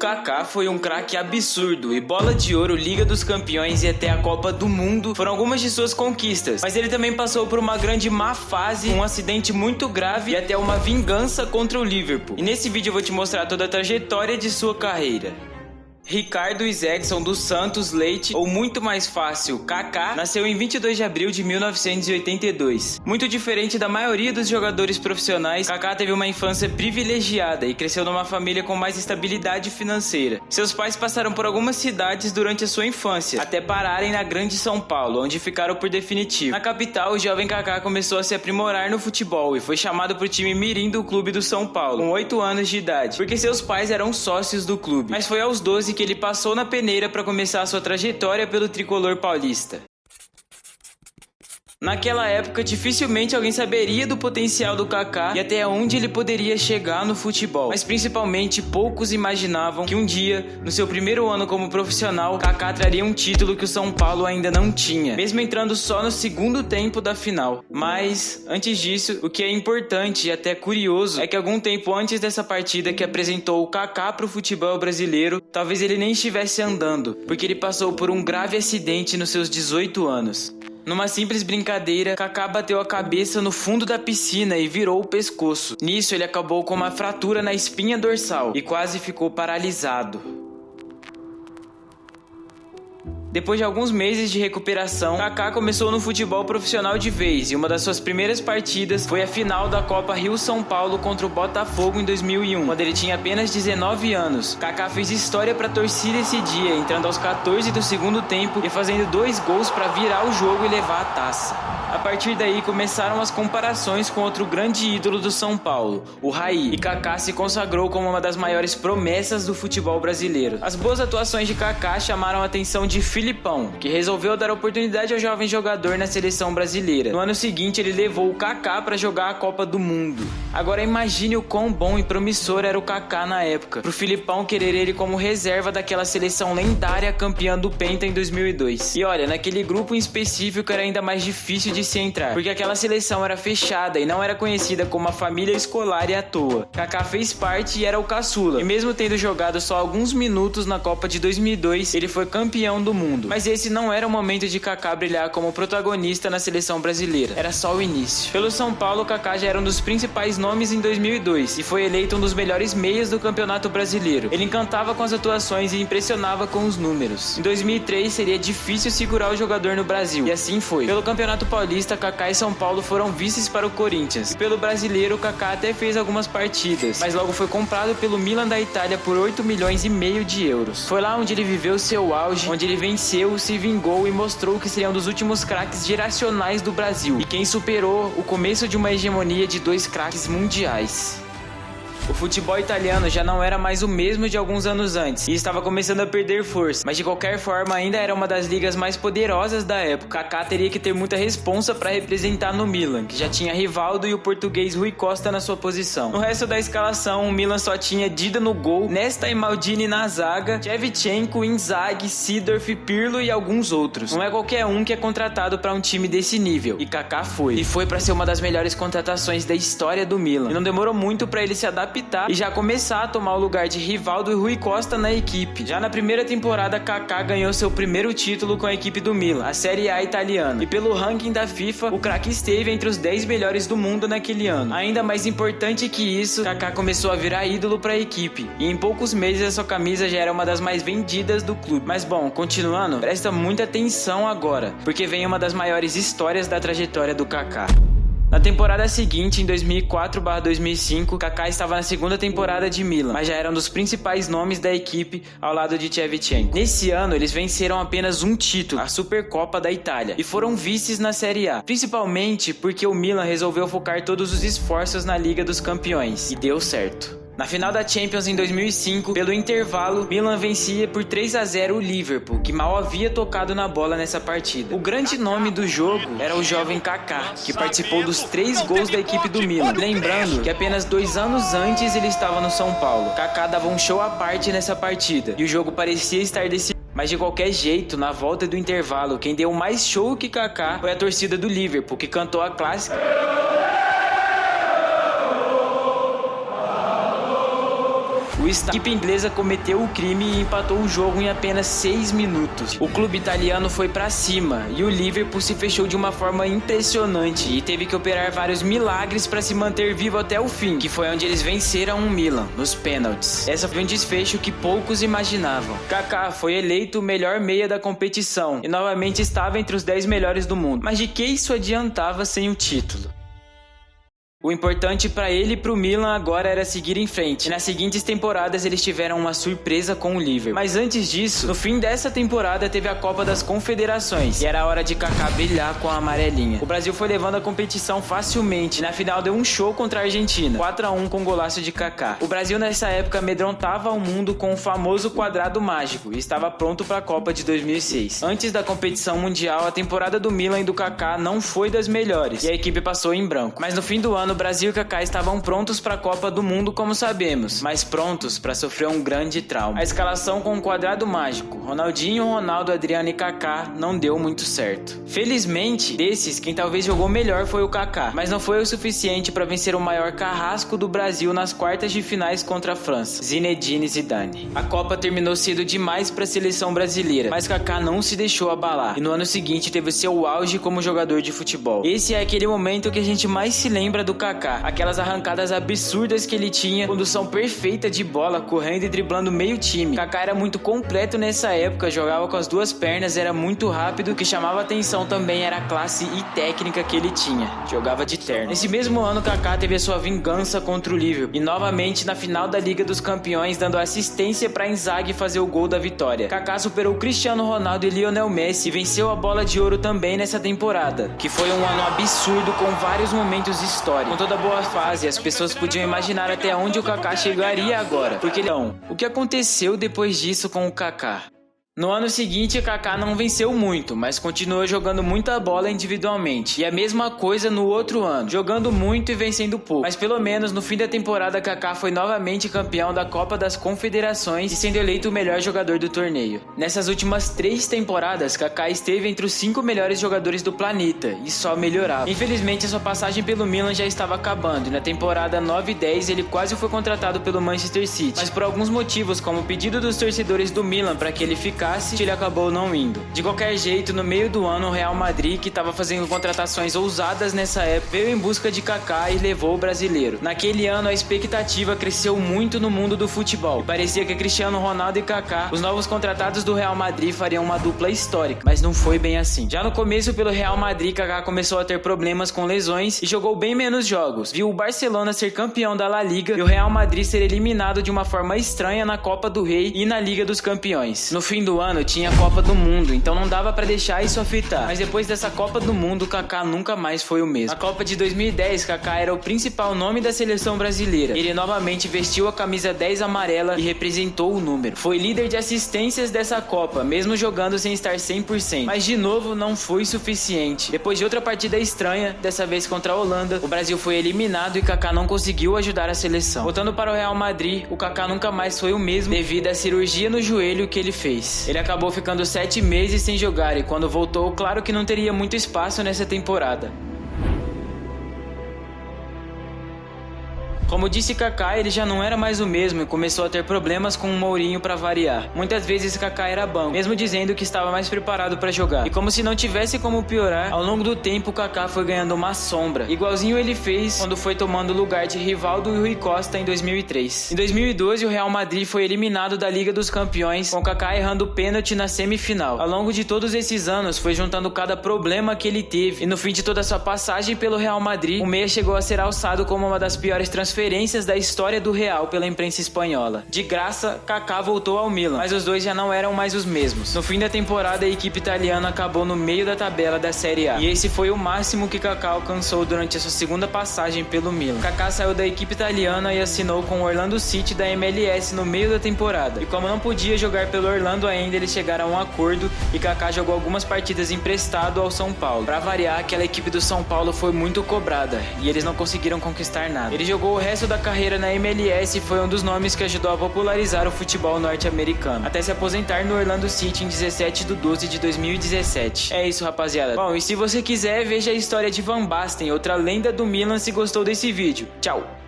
Kaká foi um craque absurdo e bola de ouro, Liga dos Campeões e até a Copa do Mundo foram algumas de suas conquistas, mas ele também passou por uma grande má fase, um acidente muito grave e até uma vingança contra o Liverpool. E nesse vídeo eu vou te mostrar toda a trajetória de sua carreira. Ricardo Isaacson dos Santos Leite, ou muito mais fácil, Kaká, nasceu em 22 de abril de 1982. Muito diferente da maioria dos jogadores profissionais, Kaká teve uma infância privilegiada e cresceu numa família com mais estabilidade financeira. Seus pais passaram por algumas cidades durante a sua infância, até pararem na Grande São Paulo, onde ficaram por definitivo. Na capital, o jovem Kaká começou a se aprimorar no futebol e foi chamado para o time mirim do clube do São Paulo, com 8 anos de idade, porque seus pais eram sócios do clube. Mas foi aos 12 que ele passou na peneira para começar a sua trajetória pelo tricolor paulista. Naquela época, dificilmente alguém saberia do potencial do Kaká e até onde ele poderia chegar no futebol. Mas principalmente, poucos imaginavam que um dia, no seu primeiro ano como profissional, Kaká traria um título que o São Paulo ainda não tinha, mesmo entrando só no segundo tempo da final. Mas, antes disso, o que é importante e até curioso é que algum tempo antes dessa partida que apresentou o Kaká para o futebol brasileiro, talvez ele nem estivesse andando, porque ele passou por um grave acidente nos seus 18 anos. Numa simples brincadeira, Kaká bateu a cabeça no fundo da piscina e virou o pescoço. Nisso, ele acabou com uma fratura na espinha dorsal e quase ficou paralisado. Depois de alguns meses de recuperação, Kaká começou no futebol profissional de vez e uma das suas primeiras partidas foi a final da Copa Rio-São Paulo contra o Botafogo em 2001, quando ele tinha apenas 19 anos. Kaká fez história para a torcida esse dia, entrando aos 14 do segundo tempo e fazendo 2 gols para virar o jogo e levar a taça. A partir daí começaram as comparações com outro grande ídolo do São Paulo, o Raí, e Kaká se consagrou como uma das maiores promessas do futebol brasileiro. As boas atuações de Kaká chamaram a atenção de Filipão, que resolveu dar oportunidade ao jovem jogador na seleção brasileira. No ano seguinte, ele levou o Kaká para jogar a Copa do Mundo. Agora imagine o quão bom e promissor era o Kaká na época, pro Filipão querer ele como reserva daquela seleção lendária campeã do Penta em 2002. E olha, naquele grupo em específico era ainda mais difícil de se entrar, porque aquela seleção era fechada e não era conhecida como a família escolar e à toa. Kaká fez parte e era o caçula, e mesmo tendo jogado só alguns minutos na Copa de 2002, ele foi campeão do mundo. Mas esse não era o momento de Kaká brilhar como protagonista na seleção brasileira, era só o início. Pelo São Paulo, Kaká já era um dos principais nomes em 2002 e foi eleito um dos melhores meias do Campeonato Brasileiro. Ele encantava com as atuações e impressionava com os números. Em 2003 seria difícil segurar o jogador no Brasil, e assim foi. Pelo Campeonato Paulista, Kaká e São Paulo foram vices para o Corinthians, e pelo Brasileiro, Kaká até fez algumas partidas, mas logo foi comprado pelo Milan da Itália por 8,5 milhões de euros. Foi lá onde ele viveu seu auge, onde ele venceu, se vingou e mostrou que seria um dos últimos craques geracionais do Brasil, e quem superou o começo de uma hegemonia de 2 craques mundiais. O futebol italiano já não era mais o mesmo de alguns anos antes e estava começando a perder força, mas de qualquer forma ainda era uma das ligas mais poderosas da época. Kaká teria que ter muita responsa para representar no Milan, que já tinha Rivaldo e o português Rui Costa na sua posição. No resto da escalação, o Milan só tinha Dida no gol, Nesta e Maldini na zaga, Shevchenko, Inzaghi, Seedorf, Pirlo e alguns outros. Não é qualquer um que é contratado para um time desse nível, e Kaká foi. E foi para ser uma das melhores contratações da história do Milan. E não demorou muito para ele se adaptar e já começar a tomar o lugar de Rivaldo e Rui Costa na equipe. Já na primeira temporada, Kaká ganhou seu primeiro título com a equipe do Milan, a Série A italiana. E pelo ranking da FIFA, o craque esteve entre os 10 melhores do mundo naquele ano. Ainda mais importante que isso, Kaká começou a virar ídolo para a equipe. E em poucos meses a sua camisa já era uma das mais vendidas do clube. Mas bom, continuando, presta muita atenção agora, porque vem uma das maiores histórias da trajetória do Kaká. Na temporada seguinte, em 2004/2005, Kaká estava na segunda temporada de Milan, mas já era um dos principais nomes da equipe ao lado de Shevchenko. Nesse ano, eles venceram apenas um título, a Supercopa da Itália, e foram vices na Série A, principalmente porque o Milan resolveu focar todos os esforços na Liga dos Campeões, e deu certo. Na final da Champions em 2005, pelo intervalo, Milan vencia por 3-0 o Liverpool, que mal havia tocado na bola nessa partida. O grande nome do jogo era o jovem Kaká, que participou dos 3 gols da equipe do Milan. Lembrando que apenas 2 anos antes ele estava no São Paulo. Kaká dava um show à parte nessa partida, e o jogo parecia estar decidido. Mas de qualquer jeito, na volta do intervalo, quem deu mais show que Kaká foi a torcida do Liverpool, que cantou a clássica A equipe inglesa cometeu o crime e empatou o jogo em apenas 6 minutos. O clube italiano foi pra cima e o Liverpool se fechou de uma forma impressionante e teve que operar vários milagres para se manter vivo até o fim, que foi onde eles venceram o Milan, nos pênaltis. Essa foi um desfecho que poucos imaginavam. Kaká foi eleito o melhor meia da competição e novamente estava entre os 10 melhores do mundo. Mas de que isso adiantava sem o título? O importante para ele e para o Milan agora era seguir em frente. E nas seguintes temporadas eles tiveram uma surpresa com o Liverpool. Mas antes disso, no fim dessa temporada teve a Copa das Confederações e era a hora de Kaká brilhar com a amarelinha. O Brasil foi levando a competição facilmente. Na final deu um show contra a Argentina, 4-1 com golaço de Kaká. O Brasil nessa época amedrontava o mundo com o famoso quadrado mágico e estava pronto para a Copa de 2006. Antes da competição mundial, a temporada do Milan e do Kaká não foi das melhores e a equipe passou em branco. Mas no fim do ano, o Brasil e Kaká estavam prontos para a Copa do Mundo, como sabemos, mas prontos para sofrer um grande trauma. A escalação com o quadrado mágico, Ronaldinho, Ronaldo, Adriano e Kaká, não deu muito certo. Felizmente, desses, quem talvez jogou melhor foi o Kaká, mas não foi o suficiente para vencer o maior carrasco do Brasil nas quartas de finais contra a França, Zinedine Zidane. A Copa terminou cedo demais para a seleção brasileira, mas Kaká não se deixou abalar e no ano seguinte teve seu auge como jogador de futebol. Esse é aquele momento que a gente mais se lembra do Kaká, aquelas arrancadas absurdas que ele tinha, condução perfeita de bola, correndo e driblando meio time. Kaká era muito completo nessa época, jogava com as duas pernas, era muito rápido. O que chamava atenção também era a classe e técnica que ele tinha, jogava de terno. Nesse mesmo ano, Kaká teve a sua vingança contra o Liverpool e novamente na final da Liga dos Campeões, dando assistência para Inzaghi fazer o gol da vitória. Kaká superou Cristiano Ronaldo e Lionel Messi e venceu a Bola de Ouro também nessa temporada, que foi um ano absurdo com vários momentos históricos. Com toda a boa fase, as pessoas podiam imaginar até onde o Kaká chegaria agora. Porque não, o que aconteceu depois disso com o Kaká? No ano seguinte, Kaká não venceu muito, mas continuou jogando muita bola individualmente. E a mesma coisa no outro ano, jogando muito e vencendo pouco. Mas pelo menos no fim da temporada, Kaká foi novamente campeão da Copa das Confederações e sendo eleito o melhor jogador do torneio. Nessas últimas 3 temporadas, Kaká esteve entre os 5 melhores jogadores do planeta e só melhorava. Infelizmente, a sua passagem pelo Milan já estava acabando e na temporada 9 e 10 ele quase foi contratado pelo Manchester City. Mas por alguns motivos, como o pedido dos torcedores do Milan para que ele ficasse, ele acabou não indo. De qualquer jeito, no meio do ano, o Real Madrid, que estava fazendo contratações ousadas nessa época, veio em busca de Kaká e levou o brasileiro. Naquele ano, a expectativa cresceu muito no mundo do futebol. E parecia que Cristiano Ronaldo e Kaká, os novos contratados do Real Madrid, fariam uma dupla histórica, mas não foi bem assim. Já no começo, pelo Real Madrid, Kaká começou a ter problemas com lesões e jogou bem menos jogos. Viu o Barcelona ser campeão da La Liga e o Real Madrid ser eliminado de uma forma estranha na Copa do Rei e na Liga dos Campeões. No fim do ano tinha a Copa do Mundo, então não dava pra deixar isso afetar. Mas depois dessa Copa do Mundo, Kaká nunca mais foi o mesmo. Na Copa de 2010, Kaká era o principal nome da seleção brasileira. Ele novamente vestiu a camisa 10 amarela e representou o número. Foi líder de assistências dessa Copa, mesmo jogando sem estar 100%. Mas de novo não foi suficiente. Depois de outra partida estranha, dessa vez contra a Holanda, o Brasil foi eliminado e Kaká não conseguiu ajudar a seleção. Voltando para o Real Madrid, o Kaká nunca mais foi o mesmo devido à cirurgia no joelho que ele fez. Ele acabou ficando 7 meses sem jogar e quando voltou, claro que não teria muito espaço nessa temporada. Como disse Kaká, ele já não era mais o mesmo e começou a ter problemas com o Mourinho para variar. Muitas vezes Kaká era banco, mesmo dizendo que estava mais preparado para jogar. E como se não tivesse como piorar, ao longo do tempo Kaká foi ganhando uma sombra, igualzinho ele fez quando foi tomando o lugar de Rivaldo e Rui Costa em 2003. Em 2012, o Real Madrid foi eliminado da Liga dos Campeões, com Kaká errando o pênalti na semifinal. Ao longo de todos esses anos, foi juntando cada problema que ele teve, e no fim de toda a sua passagem pelo Real Madrid, o meia chegou a ser alçado como uma das piores transferências da história do Real pela imprensa espanhola. De graça, Kaká voltou ao Milan, mas os dois já não eram mais os mesmos. No fim da temporada, a equipe italiana acabou no meio da tabela da Série A, e esse foi o máximo que Kaká alcançou durante a sua segunda passagem pelo Milan. Kaká saiu da equipe italiana e assinou com o Orlando City da MLS no meio da temporada, e como não podia jogar pelo Orlando ainda, eles chegaram a um acordo e Kaká jogou algumas partidas emprestado ao São Paulo. Pra variar, aquela equipe do São Paulo foi muito cobrada, e eles não conseguiram conquistar nada. Ele jogou o resto da carreira na MLS e foi um dos nomes que ajudou a popularizar o futebol norte-americano, até se aposentar no Orlando City em 17/12/2017. É isso, rapaziada. Bom, e se você quiser, veja a história de Van Basten, outra lenda do Milan, se gostou desse vídeo. Tchau!